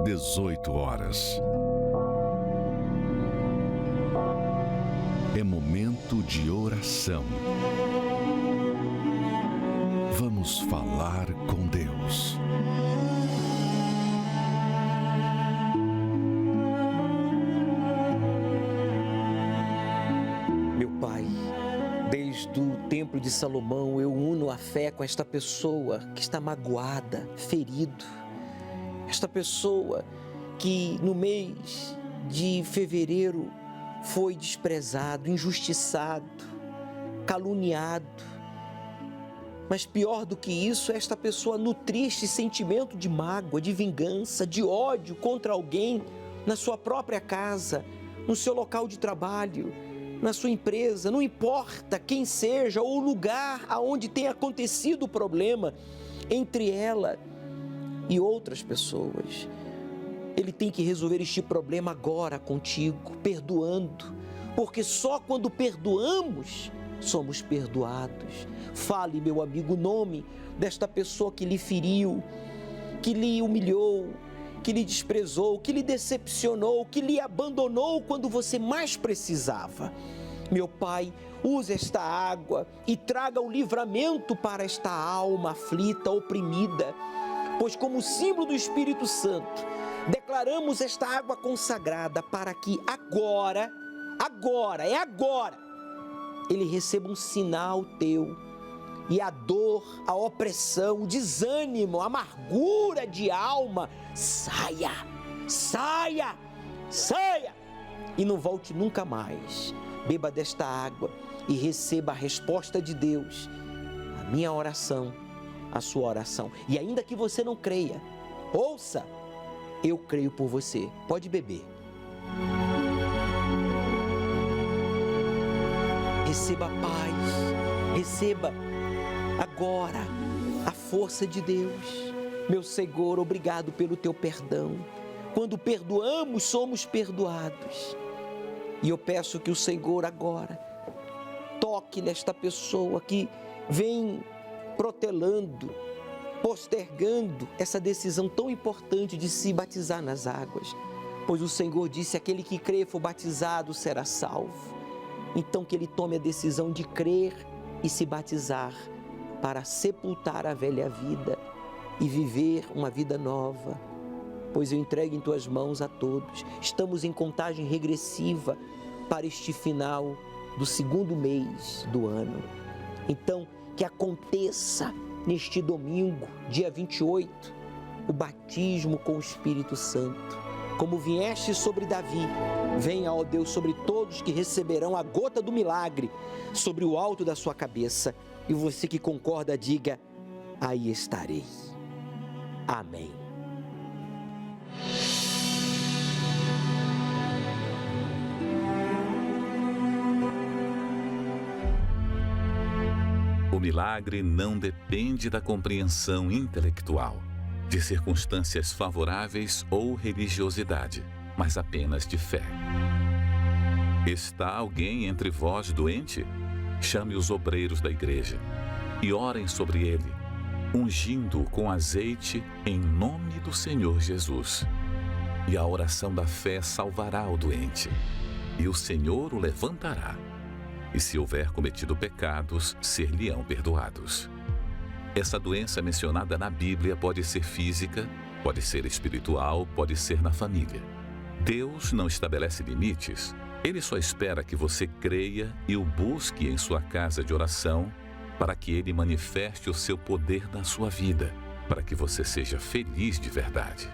18 horas. É momento de oração. Vamos falar com Deus. Meu Pai, desde o Templo de Salomão, eu uno a fé com esta pessoa que está magoada, ferido. Esta pessoa que no mês de fevereiro foi desprezado, injustiçado, caluniado. Mas pior do que isso, esta pessoa nutria este sentimento de mágoa, de vingança, de ódio contra alguém na sua própria casa, no seu local de trabalho, na sua empresa, não importa quem seja ou o lugar aonde tenha acontecido o problema entre ela e outras pessoas. Ele tem que resolver este problema agora contigo, perdoando, porque só quando perdoamos somos perdoados. Fale, meu amigo, o nome desta pessoa que lhe feriu, que lhe humilhou, que lhe desprezou, que lhe decepcionou, que lhe abandonou quando você mais precisava. Meu Pai, use esta água e traga o livramento para esta alma aflita, oprimida, pois como símbolo do Espírito Santo, declaramos esta água consagrada para que agora, ele receba um sinal teu e a dor, a opressão, o desânimo, a amargura de alma saia e não volte nunca mais. Beba desta água e receba a resposta de Deus, a minha oração, a sua oração. E ainda que você não creia, ouça, eu creio por você. Pode beber. Receba paz, receba agora a força de Deus. Meu Senhor, obrigado pelo teu perdão. Quando perdoamos, somos perdoados. E eu peço que o Senhor agora toque nesta pessoa que vem protelando, postergando essa decisão tão importante de se batizar nas águas. Pois o Senhor disse, aquele que crê e for batizado será salvo. Então que ele tome a decisão de crer e se batizar para sepultar a velha vida e viver uma vida nova. Pois eu entrego em tuas mãos a todos. Estamos em contagem regressiva para este final do segundo mês do ano. Então, que aconteça neste domingo, dia 28, o batismo com o Espírito Santo. Como vieste sobre Davi, venha, ó Deus, sobre todos que receberão a gota do milagre sobre o alto da sua cabeça. E você que concorda, diga, aí estarei. Amém. O milagre não depende da compreensão intelectual, de circunstâncias favoráveis ou religiosidade, mas apenas de fé. Está alguém entre vós doente? Chame os obreiros da igreja e orem sobre ele, ungindo-o com azeite em nome do Senhor Jesus. E a oração da fé salvará o doente, e o Senhor o levantará. E se houver cometido pecados, ser-lhe-ão perdoados. Essa doença mencionada na Bíblia pode ser física, pode ser espiritual, pode ser na família. Deus não estabelece limites. Ele só espera que você creia e o busque em sua casa de oração para que Ele manifeste o seu poder na sua vida, para que você seja feliz de verdade.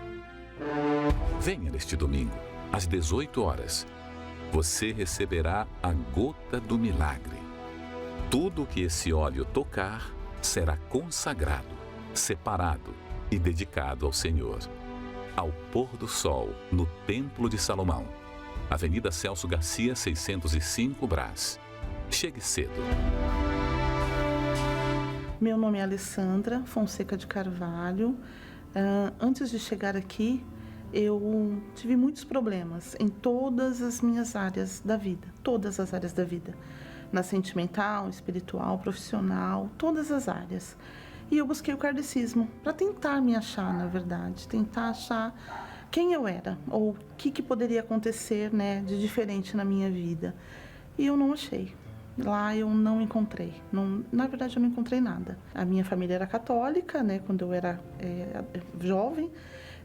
Venha neste domingo, às 18 horas. Você receberá a gota do milagre. Tudo que esse óleo tocar será consagrado, separado e dedicado ao Senhor. Ao pôr do sol, no Templo de Salomão, Avenida Celso Garcia, 605, Brás. Chegue cedo. Meu nome é Alessandra Fonseca de Carvalho. Antes de chegar aqui, eu tive muitos problemas em todas as minhas áreas da vida, todas as áreas da vida. Na sentimental, espiritual, profissional, todas as áreas. E eu busquei o kardecismo para tentar me achar, na verdade, tentar achar quem eu era, ou o que poderia acontecer, né, de diferente na minha vida. E eu não achei. Lá eu não encontrei. Na verdade, eu não encontrei nada. A minha família era católica, né, quando eu era jovem,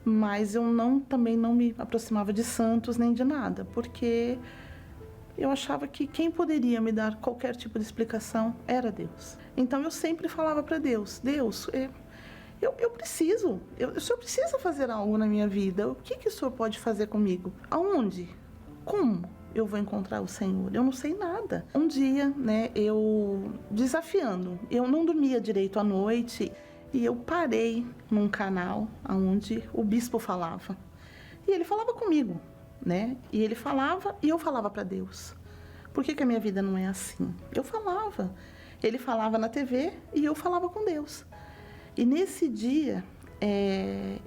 mas eu também não me aproximava de santos nem de nada, porque eu achava que quem poderia me dar qualquer tipo de explicação era Deus. Então eu sempre falava para Deus, eu preciso, o Senhor precisa fazer algo na minha vida. O que o Senhor pode fazer comigo? Aonde? Como eu vou encontrar o Senhor? Eu não sei nada. Um dia, né, eu desafiando, eu não dormia direito à noite e eu parei num canal onde o bispo falava. E ele falava comigo, né? E ele falava e eu falava para Deus. Por que a minha vida não é assim? Eu falava. Ele falava na TV e eu falava com Deus. E nesse dia,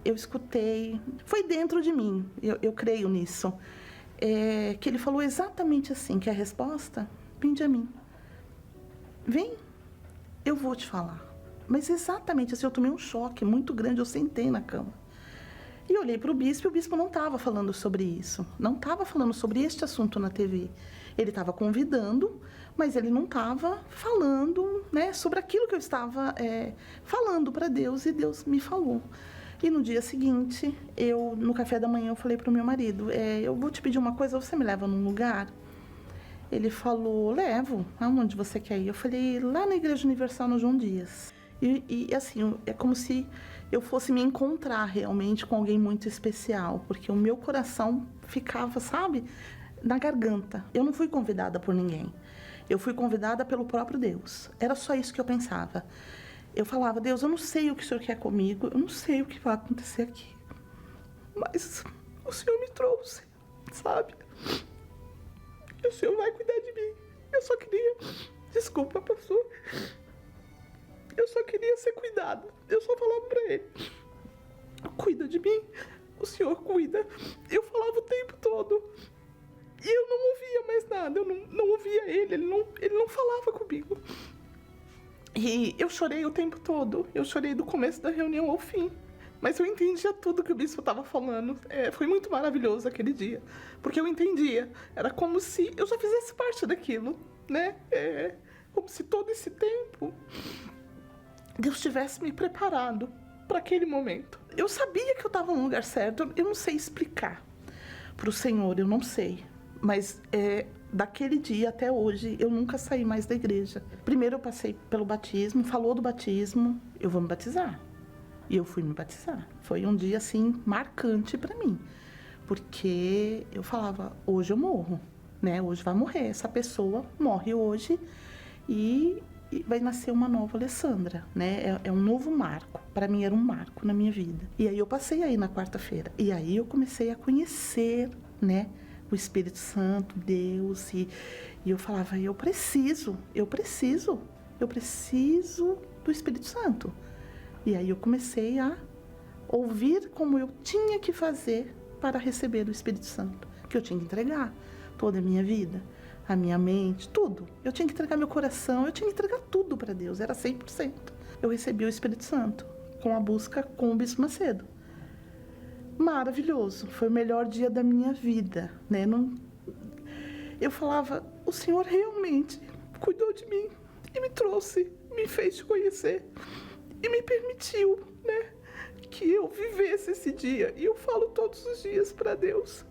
eu escutei, foi dentro de mim, eu creio nisso, que ele falou exatamente assim, que a resposta, vinde a mim. Vem, eu vou te falar. Mas exatamente assim, eu tomei um choque muito grande, eu sentei na cama. E olhei para o bispo e o bispo não estava falando sobre isso, não estava falando sobre este assunto na TV. Ele estava convidando, mas ele não estava falando, né, sobre aquilo que eu estava falando para Deus, e Deus me falou. E no dia seguinte, no café da manhã, eu falei para o meu marido, eu vou te pedir uma coisa, você me leva num lugar? Ele falou, levo, aonde você quer ir? Eu falei, lá na Igreja Universal, no João Dias. E assim, é como se eu fosse me encontrar realmente com alguém muito especial, porque o meu coração ficava, sabe, na garganta. Eu não fui convidada por ninguém. Eu fui convidada pelo próprio Deus. Era só isso que eu pensava. Eu falava, Deus, eu não sei o que o Senhor quer comigo, eu não sei o que vai acontecer aqui, mas o Senhor me trouxe, sabe? E o Senhor vai cuidar de mim. Eu só queria... Desculpa, pastor. Eu só queria ser cuidada. Eu só falava pra ele, cuida de mim, o Senhor cuida. Eu falava o tempo todo. E eu não ouvia mais nada, eu não ouvia ele não falava comigo. E eu chorei o tempo todo, eu chorei do começo da reunião ao fim. Mas eu entendia tudo que o bispo estava falando. Foi muito maravilhoso aquele dia, porque eu entendia. Era como se eu já fizesse parte daquilo, né? Como se todo esse tempo Deus tivesse me preparado para aquele momento. Eu sabia que eu estava no lugar certo, eu não sei explicar para o Senhor, eu não sei. Mas daquele dia até hoje, eu nunca saí mais da igreja. Primeiro eu passei pelo batismo, falou do batismo, eu vou me batizar. E eu fui me batizar. Foi um dia, assim, marcante para mim. Porque eu falava, hoje eu morro, né? Hoje vai morrer. Essa pessoa morre hoje e vai nascer uma nova Alessandra, né? É um novo marco. Para mim era um marco na minha vida. E aí eu passei aí na quarta-feira. E aí eu comecei a conhecer, né, o Espírito Santo, Deus. E eu falava, eu preciso do Espírito Santo. E aí eu comecei a ouvir como eu tinha que fazer para receber o Espírito Santo. Que eu tinha que entregar toda a minha vida, a minha mente, tudo. Eu tinha que entregar meu coração, eu tinha que entregar tudo para Deus, era 100%. Eu recebi o Espírito Santo com a busca com o Bispo Macedo. Maravilhoso, foi o melhor dia da minha vida, né? Eu falava, o Senhor realmente cuidou de mim e me trouxe, me fez te conhecer. E me permitiu, né, que eu vivesse esse dia. E eu falo todos os dias para Deus,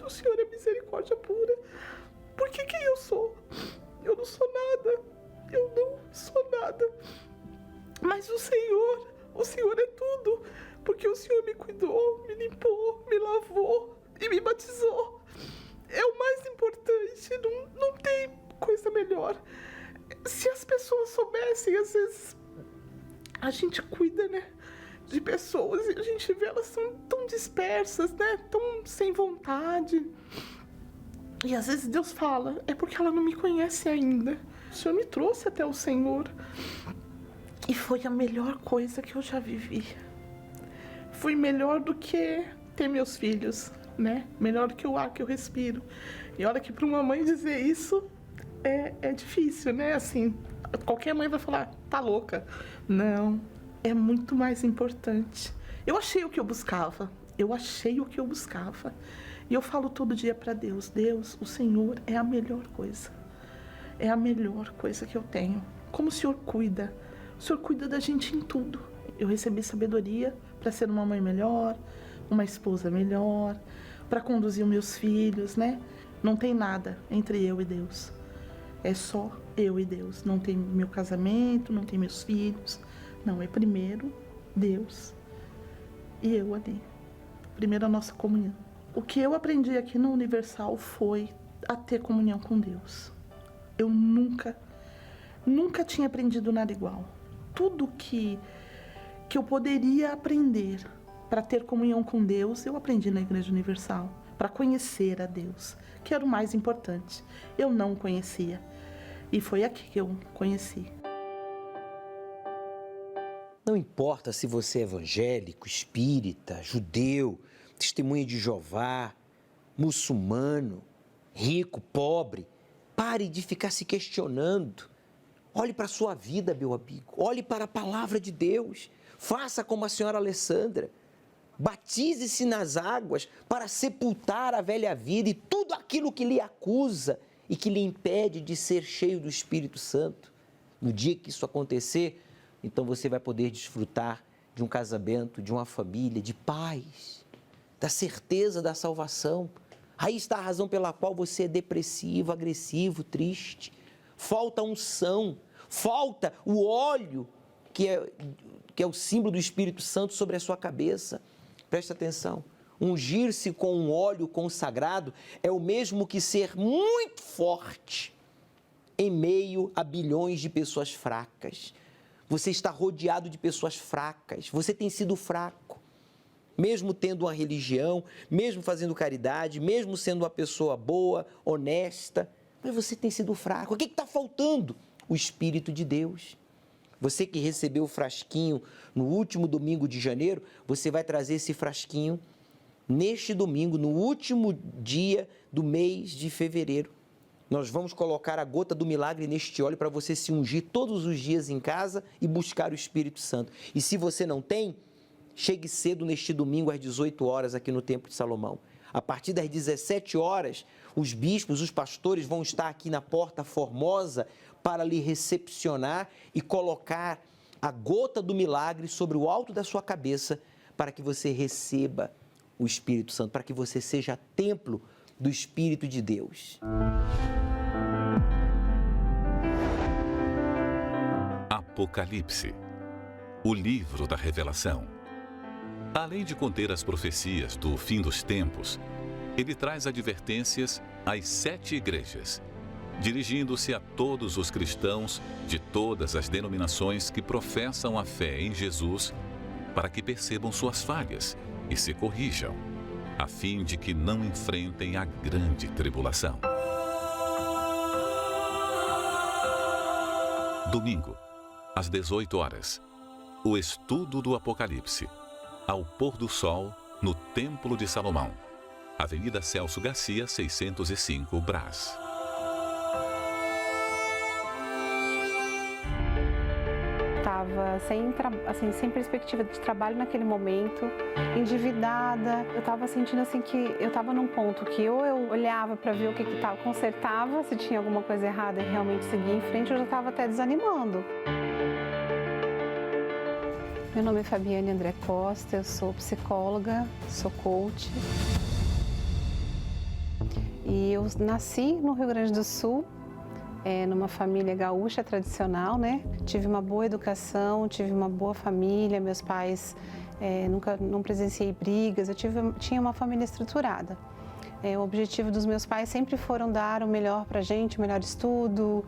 o Senhor é misericórdia pura. Porque quem eu sou? Eu não sou nada. Eu não sou nada. Mas o Senhor é tudo. Porque o Senhor me cuidou, me limpou, me lavou e me batizou. É o mais importante, não tem coisa melhor. Se as pessoas soubessem, às vezes... A gente cuida, né, de pessoas e a gente vê elas são tão dispersas, né, tão sem vontade. E às vezes Deus fala, é porque ela não me conhece ainda. O Senhor me trouxe até o Senhor. E foi a melhor coisa que eu já vivi. Foi melhor do que ter meus filhos, né, melhor do que o ar que eu respiro. E olha que para uma mãe dizer isso é difícil, né, assim... Qualquer mãe vai falar, tá louca. Não, é muito mais importante. Eu achei o que eu buscava. Eu achei o que eu buscava. E eu falo todo dia para Deus: Deus, o Senhor é a melhor coisa. É a melhor coisa que eu tenho. Como o Senhor cuida. O Senhor cuida da gente em tudo. Eu recebi sabedoria para ser uma mãe melhor, uma esposa melhor, para conduzir os meus filhos, né? Não tem nada entre eu e Deus. É só eu e Deus. Não tem meu casamento, não tem meus filhos. Não, é primeiro Deus e eu ali. Primeiro a nossa comunhão. O que eu aprendi aqui no Universal foi a ter comunhão com Deus. Eu nunca tinha aprendido nada igual. Tudo que eu poderia aprender para ter comunhão com Deus, eu aprendi na Igreja Universal, para conhecer a Deus, que era o mais importante. Eu não o conhecia, e foi aqui que eu conheci. Não importa se você é evangélico, espírita, judeu, testemunha de Jeová, muçulmano, rico, pobre, pare de ficar se questionando. Olhe para a sua vida, meu amigo. Olhe para a palavra de Deus. Faça como a senhora Alessandra. Batize-se nas águas para sepultar a velha vida e tudo aquilo que lhe acusa e que lhe impede de ser cheio do Espírito Santo. No dia que isso acontecer, então você vai poder desfrutar de um casamento, de uma família, de paz, da certeza da salvação. Aí está a razão pela qual você é depressivo, agressivo, triste. Falta unção, falta o óleo que é o símbolo do Espírito Santo sobre a sua cabeça. Presta atenção, ungir-se com um óleo consagrado é o mesmo que ser muito forte em meio a bilhões de pessoas fracas. Você está rodeado de pessoas fracas, você tem sido fraco. Mesmo tendo uma religião, mesmo fazendo caridade, mesmo sendo uma pessoa boa, honesta, mas você tem sido fraco. O que está faltando? O Espírito de Deus. Você que recebeu o frasquinho no último domingo de janeiro, você vai trazer esse frasquinho neste domingo, no último dia do mês de fevereiro. Nós vamos colocar a gota do milagre neste óleo para você se ungir todos os dias em casa e buscar o Espírito Santo. E se você não tem, chegue cedo neste domingo às 18 horas aqui no Templo de Salomão. A partir das 17 horas, os bispos, os pastores vão estar aqui na Porta Formosa para lhe recepcionar e colocar a gota do milagre sobre o alto da sua cabeça para que você receba o Espírito Santo, para que você seja templo do Espírito de Deus. Apocalipse, o livro da revelação. Além de conter as profecias do fim dos tempos, ele traz advertências às 7 igrejas, dirigindo-se a todos os cristãos de todas as denominações que professam a fé em Jesus, para que percebam suas falhas e se corrijam, a fim de que não enfrentem a grande tribulação. Domingo, às 18 horas, o estudo do Apocalipse, ao pôr do sol, no Templo de Salomão, Avenida Celso Garcia, 605, Brás. Estava sem perspectiva de trabalho naquele momento, endividada. Eu estava sentindo assim que eu estava num ponto que ou eu olhava para ver o que estava, consertava, se tinha alguma coisa errada e realmente seguia em frente, eu já estava até desanimando. Meu nome é Fabiane André Costa, eu sou psicóloga, sou coach. E eu nasci no Rio Grande do Sul, numa família gaúcha tradicional, né? Tive uma boa educação, tive uma boa família, meus pais não presenciei brigas, tinha uma família estruturada. O objetivo dos meus pais sempre foram dar o melhor pra gente, o melhor estudo,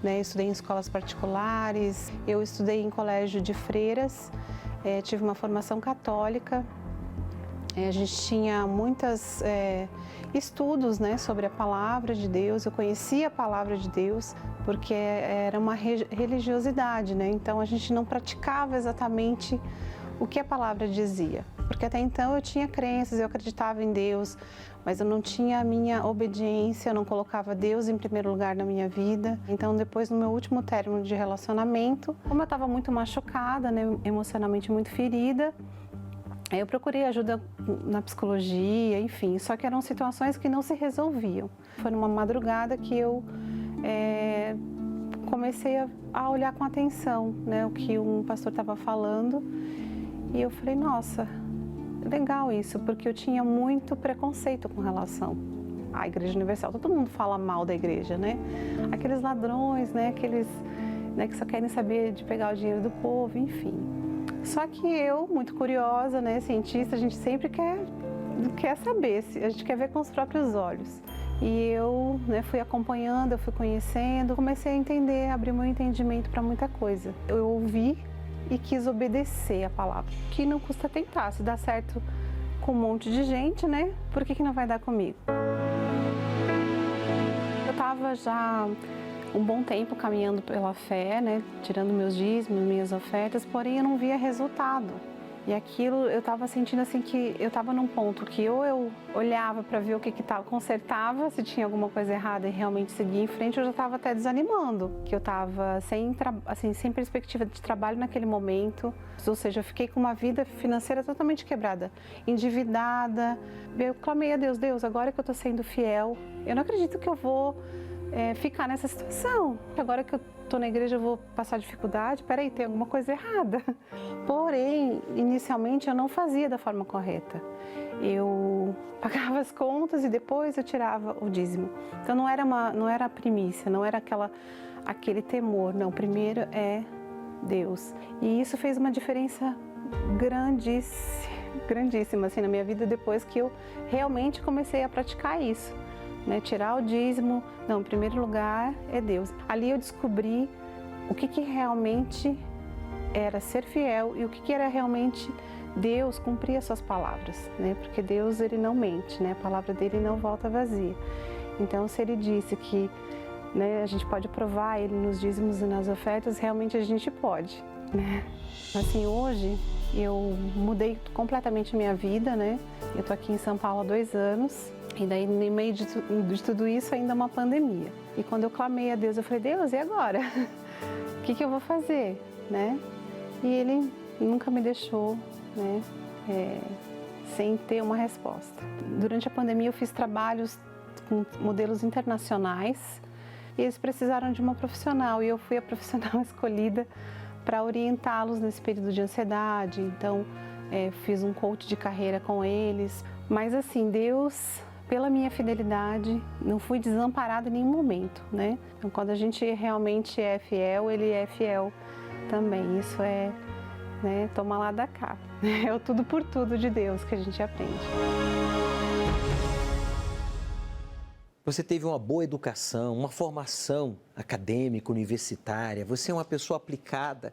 né? Estudei em escolas particulares, eu estudei em colégio de freiras, tive uma formação católica. A gente tinha muitos estudos, né, sobre a palavra de Deus. Eu conhecia a palavra de Deus porque era uma religiosidade, né? Então a gente não praticava exatamente o que a palavra dizia. Porque até então eu tinha crenças, eu acreditava em Deus, mas eu não tinha a minha obediência, eu não colocava Deus em primeiro lugar na minha vida. Então depois, no meu último término de relacionamento, como eu estava muito machucada, né, emocionalmente muito ferida, Aí eu procurei ajuda na psicologia, enfim, só que eram situações que não se resolviam. Foi numa madrugada que eu comecei a olhar com atenção, né, o que um pastor estava falando, e eu falei, nossa, legal isso, porque eu tinha muito preconceito com relação à Igreja Universal. Todo mundo fala mal da igreja, né? Aqueles ladrões, né, aqueles, né, que só querem saber de pegar o dinheiro do povo, enfim. Só que eu, muito curiosa, né, cientista, a gente sempre quer saber, a gente quer ver com os próprios olhos. E eu, né, fui acompanhando, eu fui conhecendo, comecei a entender, abrir meu entendimento para muita coisa. Eu ouvi e quis obedecer a palavra, que não custa tentar. Se dá certo com um monte de gente, né, por que não vai dar comigo? Eu estava já um bom tempo caminhando pela fé, né, tirando meus dízimos, minhas ofertas, porém eu não via resultado. E aquilo, eu estava sentindo assim que eu estava num ponto que ou eu olhava para ver o que estava, consertava, se tinha alguma coisa errada e realmente seguia em frente, eu já estava até desanimando, que eu estava sem perspectiva de trabalho naquele momento, ou seja, eu fiquei com uma vida financeira totalmente quebrada, endividada. Eu clamei a Deus, Deus, agora que eu estou sendo fiel, eu não acredito que eu vou ficar nessa situação. Agora que eu estou na igreja eu vou passar dificuldade, peraí, tem alguma coisa errada. Porém, inicialmente eu não fazia da forma correta. Eu pagava as contas e depois eu tirava o dízimo. Então não era a primícia, não era aquele temor, não, primeiro é Deus. E isso fez uma diferença grandíssima assim, na minha vida depois que eu realmente comecei a praticar isso. Né, tirar o dízimo, não, em primeiro lugar é Deus. Ali eu descobri o que realmente era ser fiel e o que era realmente Deus cumprir as suas palavras, né? Porque Deus, ele não mente, né? A palavra dele não volta vazia. Então, se ele disse que, né, a gente pode provar ele nos dízimos e nas ofertas, realmente a gente pode, né? Assim, hoje eu mudei completamente minha vida, né? Eu tô aqui em São Paulo há 2 anos. E daí, no meio de tudo isso, ainda uma pandemia. E quando eu clamei a Deus, eu falei, Deus, e agora? O que eu vou fazer? Né? E Ele nunca me deixou, né, sem ter uma resposta. Durante a pandemia, eu fiz trabalhos com modelos internacionais e eles precisaram de uma profissional. E eu fui a profissional escolhida para orientá-los nesse período de ansiedade. Então, fiz um coach de carreira com eles. Mas, assim, Deus, pela minha fidelidade, não fui desamparada em nenhum momento, né? Então, quando a gente realmente é fiel, Ele é fiel também. Isso é, né, toma lá da cá. É o tudo por tudo de Deus que a gente aprende. Você teve uma boa educação, uma formação acadêmica, universitária, você é uma pessoa aplicada,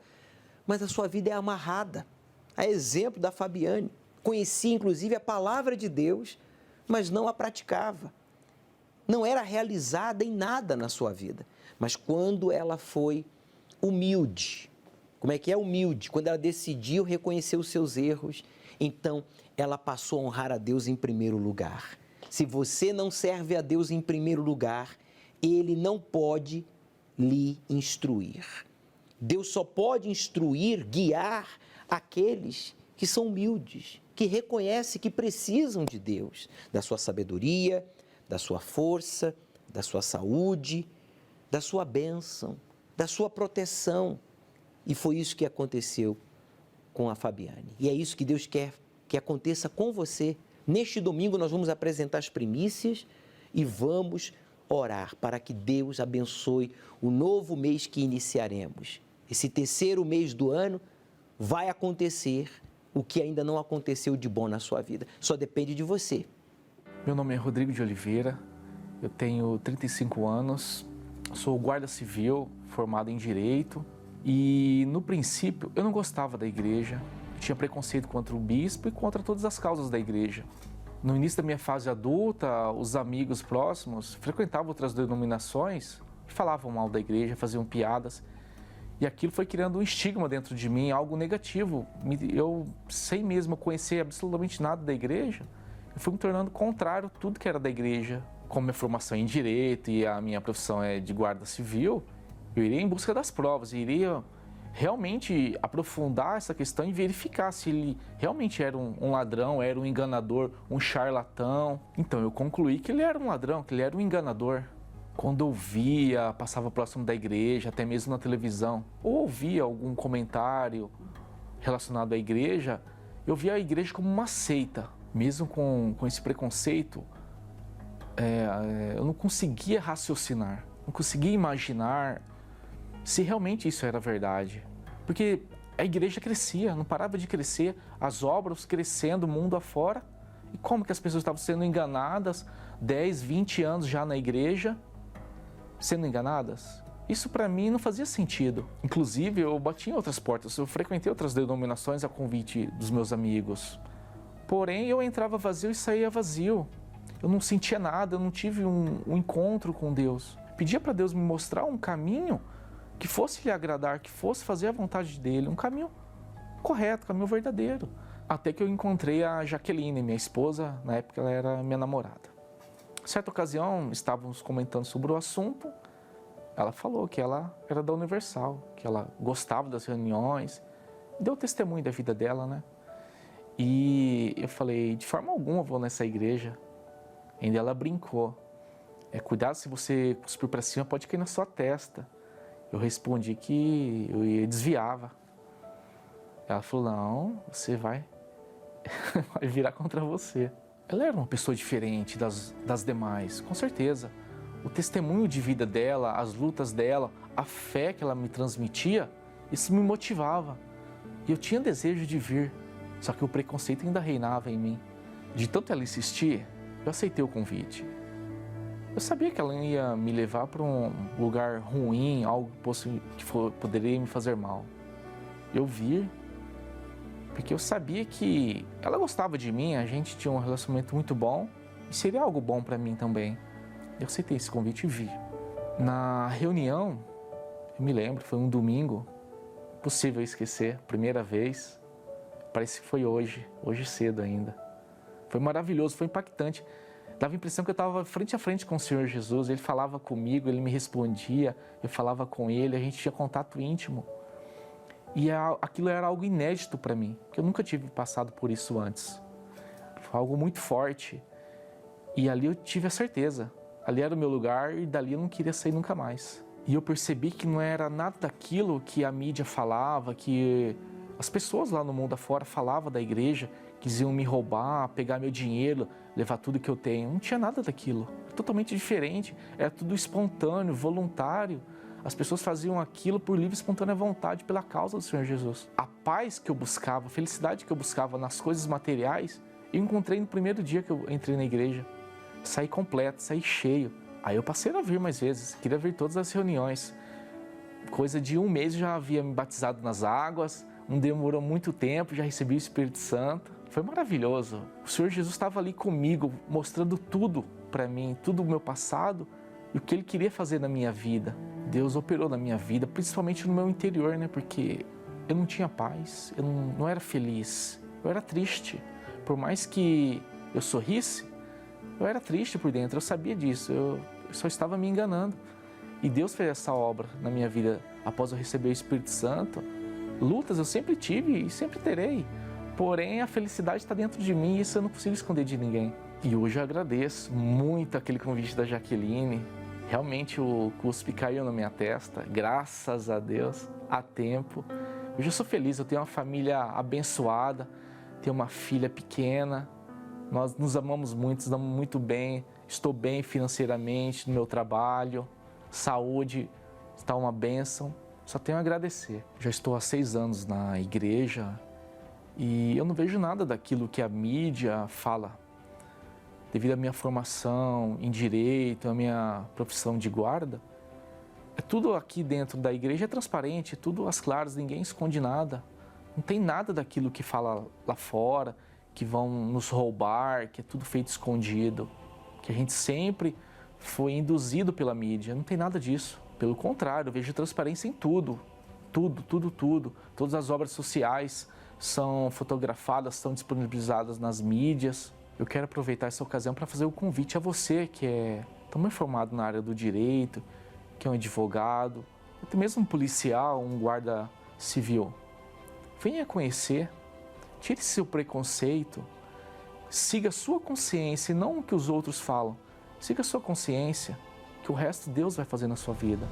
mas a sua vida é amarrada. A exemplo da Fabiane, conhecia inclusive a palavra de Deus, mas não a praticava. Não era realizada em nada na sua vida. Mas quando ela foi humilde, como é que é humilde? Quando ela decidiu reconhecer os seus erros, então ela passou a honrar a Deus em primeiro lugar. Se você não serve a Deus em primeiro lugar, Ele não pode lhe instruir. Deus só pode instruir, guiar aqueles que são humildes, que reconhecem que precisam de Deus, da sua sabedoria, da sua força, da sua saúde, da sua bênção, da sua proteção. E foi isso que aconteceu com a Fabiane. E é isso que Deus quer que aconteça com você. Neste domingo nós vamos apresentar as primícias e vamos orar para que Deus abençoe o novo mês que iniciaremos. Esse terceiro mês do ano vai acontecer o que ainda não aconteceu de bom na sua vida. Só depende de você. Meu nome é Rodrigo de Oliveira, eu tenho 35 anos, sou guarda civil, formado em Direito e, no princípio, eu não gostava da igreja, tinha preconceito contra o bispo e contra todas as causas da igreja. No início da minha fase adulta, os amigos próximos frequentavam outras denominações e falavam mal da igreja, faziam piadas. E aquilo foi criando um estigma dentro de mim, algo negativo. Eu, sem mesmo conhecer absolutamente nada da igreja, eu fui me tornando contrário a tudo que era da igreja. Como minha formação é em Direito e a minha profissão é de guarda civil, eu iria em busca das provas, iria realmente aprofundar essa questão e verificar se ele realmente era um ladrão, era um enganador, um charlatão. Então eu concluí que ele era um ladrão, que ele era um enganador. Quando eu via, passava próximo da igreja, até mesmo na televisão, ou ouvia algum comentário relacionado à igreja, eu via a igreja como uma seita. Mesmo com esse preconceito, eu não conseguia raciocinar, não conseguia imaginar se realmente isso era verdade. Porque a igreja crescia, não parava de crescer, as obras crescendo, o mundo afora. E como que as pessoas estavam sendo enganadas 10, 20 anos já na igreja, sendo enganadas? Isso para mim não fazia sentido. Inclusive, eu bati em outras portas, eu frequentei outras denominações a convite dos meus amigos. Porém, eu entrava vazio e saía vazio. Eu não sentia nada, eu não tive um encontro com Deus. Pedia para Deus me mostrar um caminho que fosse lhe agradar, que fosse fazer a vontade dele, um caminho correto, um caminho verdadeiro. Até que eu encontrei a Jaqueline, minha esposa, na época ela era minha namorada. Certa ocasião, estávamos comentando sobre o assunto, ela falou que ela era da Universal, que ela gostava das reuniões, deu testemunho da vida dela, né? E eu falei, de forma alguma eu vou nessa igreja. Ainda ela brincou, cuidado, se você cuspir para cima pode cair na sua testa. Eu respondi que eu desviava. Ela falou, não, você vai virar contra você. Ela era uma pessoa diferente das demais, com certeza. O testemunho de vida dela, as lutas dela, a fé que ela me transmitia, isso me motivava. E eu tinha desejo de vir, só que o preconceito ainda reinava em mim. De tanto ela insistir, eu aceitei o convite. Eu sabia que ela ia me levar para um lugar ruim, algo que poderia me fazer mal. Eu vi, porque eu sabia que ela gostava de mim, a gente tinha um relacionamento muito bom e seria algo bom para mim também. Eu aceitei esse convite e vi. Na reunião, eu me lembro, foi um domingo, impossível esquecer, primeira vez, parece que foi hoje cedo ainda. Foi maravilhoso, foi impactante. Dava a impressão que eu estava frente a frente com o Senhor Jesus. Ele falava comigo, ele me respondia, eu falava com ele, a gente tinha contato íntimo. E aquilo era algo inédito para mim, porque eu nunca tive passado por isso antes. Foi algo muito forte. E ali eu tive a certeza. Ali era o meu lugar e dali eu não queria sair nunca mais. E eu percebi que não era nada daquilo que a mídia falava, que as pessoas lá no mundo afora falavam da igreja, quisiam me roubar, pegar meu dinheiro, levar tudo que eu tenho. Não tinha nada daquilo. Era totalmente diferente. Era tudo espontâneo, voluntário. As pessoas faziam aquilo por livre e espontânea vontade, pela causa do Senhor Jesus. A paz que eu buscava, a felicidade que eu buscava nas coisas materiais, eu encontrei no primeiro dia que eu entrei na igreja. Saí completo, saí cheio. Aí eu passei a vir mais vezes, queria vir todas as reuniões. Coisa de um mês eu já havia me batizado nas águas, não demorou muito tempo, já recebi o Espírito Santo. Foi maravilhoso. O Senhor Jesus estava ali comigo, mostrando tudo para mim, tudo o meu passado e o que Ele queria fazer na minha vida. Deus operou na minha vida, principalmente no meu interior, né? Porque eu não tinha paz, eu não era feliz, eu era triste. Por mais que eu sorrisse, eu era triste por dentro, eu sabia disso, eu só estava me enganando. E Deus fez essa obra na minha vida após eu receber o Espírito Santo. Lutas eu sempre tive e sempre terei. Porém, a felicidade está dentro de mim e isso eu não consigo esconder de ninguém. E hoje eu agradeço muito aquele convite da Jaqueline. Realmente o cuspe caiu na minha testa, graças a Deus, a tempo. Hoje eu sou feliz, eu tenho uma família abençoada, tenho uma filha pequena. Nós nos amamos muito, nos damos muito bem. Estou bem financeiramente no meu trabalho, saúde está uma bênção. Só tenho a agradecer. Já estou há 6 anos na igreja. E eu não vejo nada daquilo que a mídia fala. Devido à minha formação em direito, à minha profissão de guarda, tudo aqui dentro da igreja é transparente, tudo às claras, ninguém esconde nada. Não tem nada daquilo que fala lá fora, que vão nos roubar, que é tudo feito escondido, que a gente sempre foi induzido pela mídia. Não tem nada disso. Pelo contrário, eu vejo transparência em tudo. Tudo. Todas as obras sociais são fotografadas, são disponibilizadas nas mídias. Eu quero aproveitar essa ocasião para fazer o convite a você que é também formado na área do direito, que é um advogado, até mesmo um policial, um guarda civil. Venha conhecer, tire seu preconceito, siga a sua consciência e não o que os outros falam. Siga a sua consciência, que o resto Deus vai fazer na sua vida.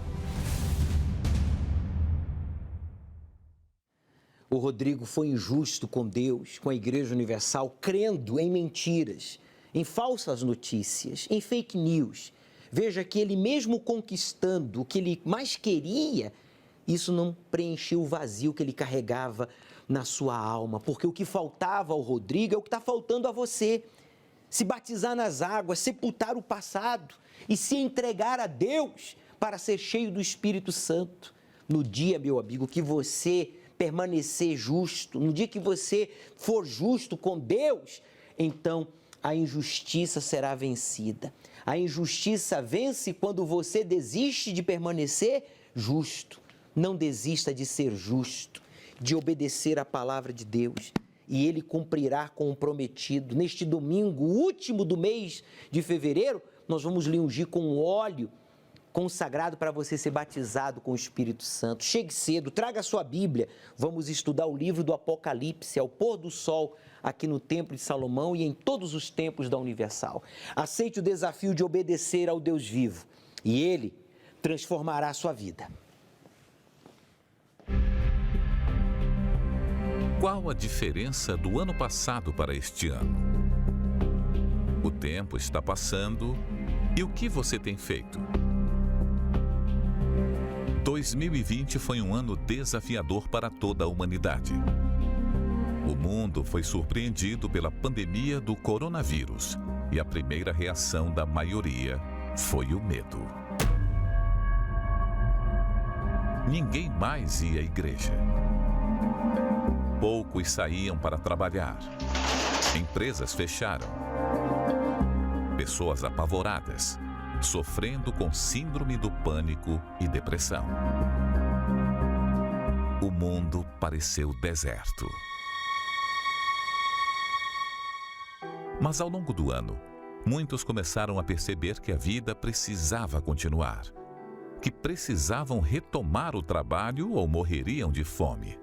O Rodrigo foi injusto com Deus, com a Igreja Universal, crendo em mentiras, em falsas notícias, em fake news. Veja que ele mesmo conquistando o que ele mais queria, isso não preencheu o vazio que ele carregava na sua alma, porque o que faltava ao Rodrigo é o que está faltando a você. Se batizar nas águas, sepultar o passado e se entregar a Deus para ser cheio do Espírito Santo. No dia, meu amigo, que você permanecer justo, no dia que você for justo com Deus, então a injustiça será vencida. A injustiça vence quando você desiste de permanecer justo. Não desista de ser justo, de obedecer à palavra de Deus, e Ele cumprirá com o prometido. Neste domingo, último do mês de fevereiro, nós vamos lhe ungir com óleo consagrado para você ser batizado com o Espírito Santo. Chegue cedo, traga a sua Bíblia. Vamos estudar o livro do Apocalipse ao pôr do sol aqui no Templo de Salomão e em todos os templos da Universal. Aceite o desafio de obedecer ao Deus vivo e Ele transformará a sua vida. Qual a diferença do ano passado para este ano? O tempo está passando e o que você tem feito? 2020 foi um ano desafiador para toda a humanidade. O mundo foi surpreendido pela pandemia do coronavírus e a primeira reação da maioria foi o medo. Ninguém mais ia à igreja. Poucos saíam para trabalhar. Empresas fecharam. Pessoas apavoradas, sofrendo com síndrome do pânico e depressão. O mundo pareceu deserto. Mas ao longo do ano, muitos começaram a perceber que a vida precisava continuar, que precisavam retomar o trabalho ou morreriam de fome,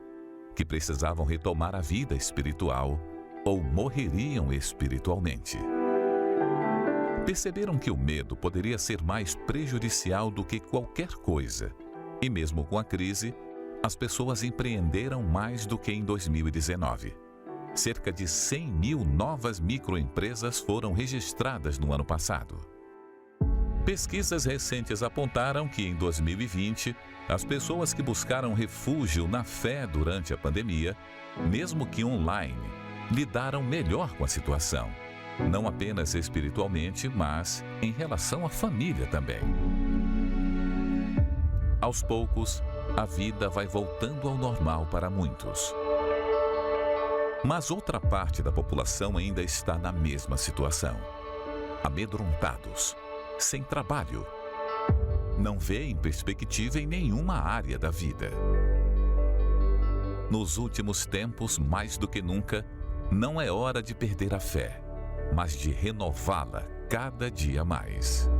que precisavam retomar a vida espiritual ou morreriam espiritualmente. Perceberam que o medo poderia ser mais prejudicial do que qualquer coisa. E mesmo com a crise, as pessoas empreenderam mais do que em 2019. Cerca de 100 mil novas microempresas foram registradas no ano passado. Pesquisas recentes apontaram que em 2020, as pessoas que buscaram refúgio na fé durante a pandemia, mesmo que online, lidaram melhor com a situação. Não apenas espiritualmente, mas em relação à família também. Aos poucos, a vida vai voltando ao normal para muitos. Mas outra parte da população ainda está na mesma situação. Amedrontados, sem trabalho. Não veem perspectiva em nenhuma área da vida. Nos últimos tempos, mais do que nunca, não é hora de perder a fé, mas de renová-la cada dia mais.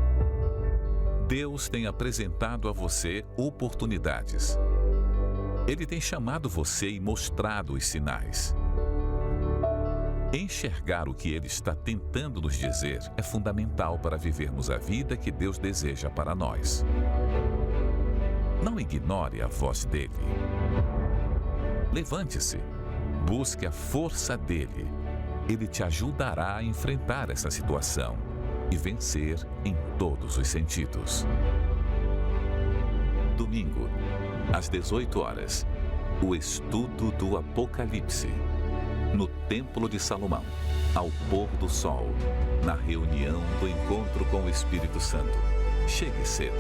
Deus tem apresentado a você oportunidades. Ele tem chamado você e mostrado os sinais. Enxergar o que Ele está tentando nos dizer é fundamental para vivermos a vida que Deus deseja para nós. Não ignore a voz dEle. Levante-se, busque a força dEle. Ele te ajudará a enfrentar essa situação e vencer em todos os sentidos. Domingo, às 18 horas, o estudo do Apocalipse, no Templo de Salomão, ao pôr do sol, na reunião do encontro com o Espírito Santo. Chegue cedo.